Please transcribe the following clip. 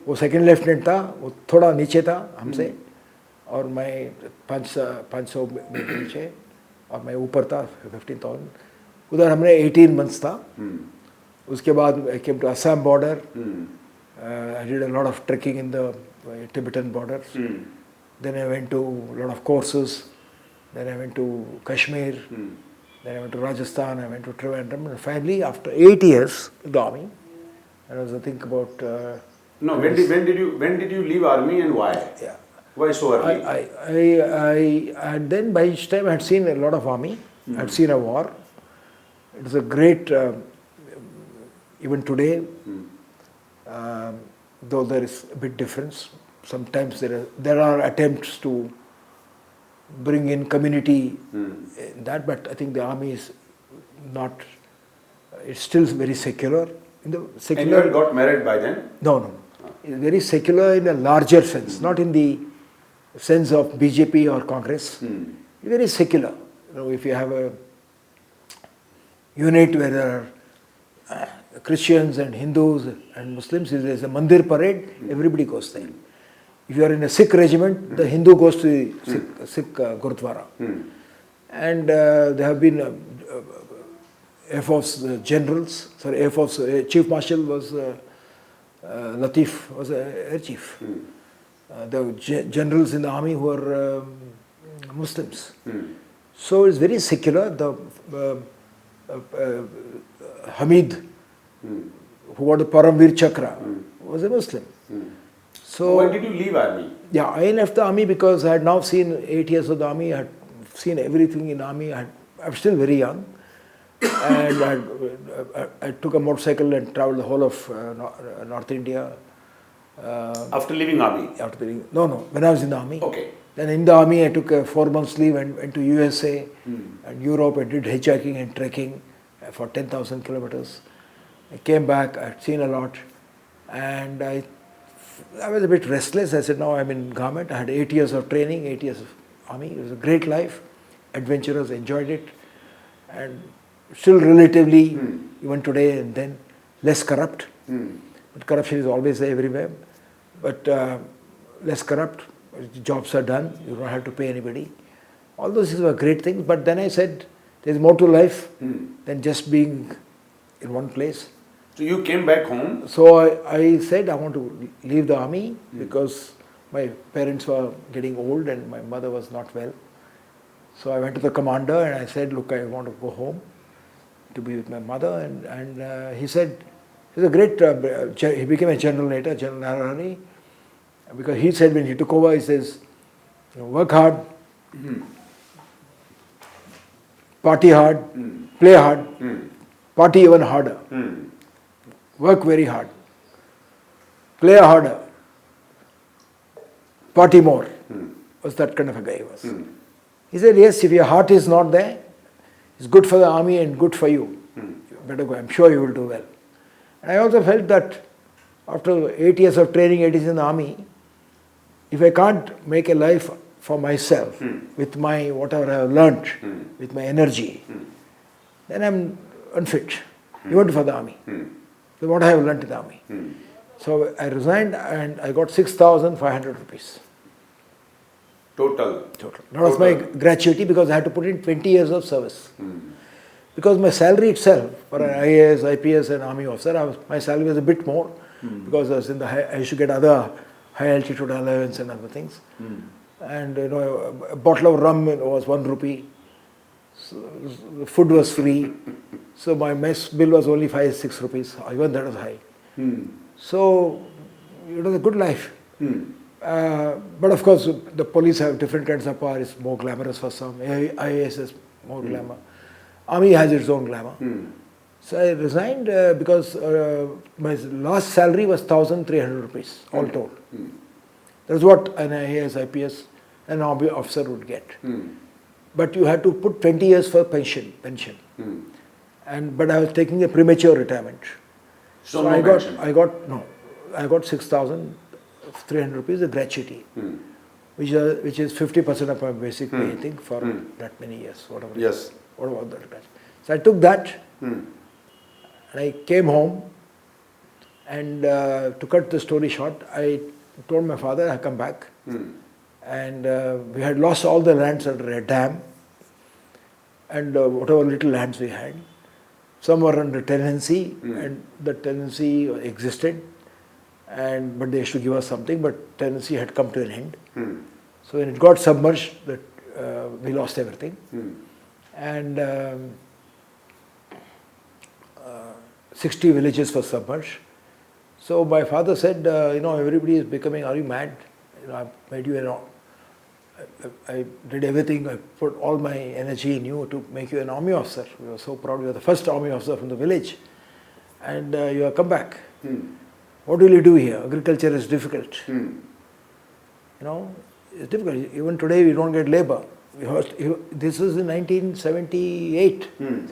वो second lieutenant था, वो थोड़ा नीचे था हमसे, और मैं 500 नीचे, और मैं ऊपर था 15,000. उधर हमने 18 months था. उसके बाद I came to Assam border. I did a lot of trekking in the Tibetan borders. Then I went to a lot of courses. Then I went to Kashmir. Then I went to Rajasthan. I went to Trivandrum. And finally, after 8 years in the army, I was thinking about. No, when did you leave army and why? Yeah. Why so early? I then by each time I had seen a lot of army. I had seen a war. It was a great. Even today, though there is a bit difference, sometimes there are attempts to bring in community in that, but I think the army is not. It's still very secular. In the secular. And you had got married by then? No. It's very secular in a larger sense, not in the sense of BJP or Congress. Very secular. If you have a unit where there are Christians and Hindus and Muslims, there's a Mandir parade, everybody goes there. If you are in a Sikh regiment, the Hindu goes to the Sikh Gurudwara. And there have been Air Force generals, Air Force Chief Marshal was Latif, was Air Chief. The generals in the army who were Muslims. So it's very secular. The Hamid, who got the Paramveer Chakra, was a Muslim. So why did you leave army? Yeah, I left the army because I had now seen 8 years of the army. I had seen everything in the army. I was still very young. And I took a motorcycle and traveled the whole of North India. After leaving army? No, when I was in the army. Okay. Then in the army I took a 4 months leave and went to USA and Europe. I did hitchhiking and trekking for 10,000 kilometers. I came back, I had seen a lot, and I was a bit restless. I said, now I'm in government. I had 8 years of training, 8 years of army. It was a great life, adventurous, enjoyed it, and still relatively, even today and then, less corrupt. But corruption is always there everywhere. But less corrupt, jobs are done, you don't have to pay anybody. All those things were great things. But then I said, there's more to life than just being in one place. So you came back home? So I said I want to leave the army because my parents were getting old and my mother was not well. So I went to the commander and I said, look, I want to go home to be with my mother. And he said, he's a great, he became a general later, General Narahari, because he said when he took over, he says, work hard, party hard, play hard, party even harder. Work very hard, play harder, party more. Was that kind of a guy he was. He said, yes, if your heart is not there, it's good for the army and good for you. You better go, I'm sure you will do well. And I also felt that after 8 years of training, 8 years in the army, if I can't make a life for myself with my whatever I have learnt, with my energy, then I'm unfit, even for the army. So what I have learnt in the army. So I resigned and I got 6,500 rupees. Total. That was my gratuity because I had to put in 20 years of service. Because my salary itself, for an IAS, IPS and army officer, my salary was a bit more because I was in I used to get other high altitude allowance and other things. And a bottle of rum was 1 rupee. So the food was free. So my mess bill was only 5-6 rupees. Even that was high. So it was a good life. But of course, the police have different kinds of power. It's more glamorous for some. IAS is more glamour. Army has its own glamour. So I resigned because my last salary was 1,300 rupees, all told. That's what an IAS, IPS, an army officer would get. But you had to put 20 years for pension. But I was taking a premature retirement. So I got 6,300 rupees, a gratuity, which is 50% of my basic pay, I think, for that many years, whatever. Yes. What about that? So I took that, and I came home, And to cut the story short, I told my father I come back. And we had lost all the lands under a dam, and whatever little lands we had. Some were under tenancy, and the tenancy existed, but they used to give us something, but tenancy had come to an end. So when it got submerged, we lost everything. And 60 villages were submerged. So my father said, everybody is becoming, are you mad? I made you I did everything, I put all my energy in you to make you an army officer. We were so proud, you were the first army officer from the village. And you have come back. What will you do here? Agriculture is difficult. It's difficult. Even today we don't get labor. This was in 1978,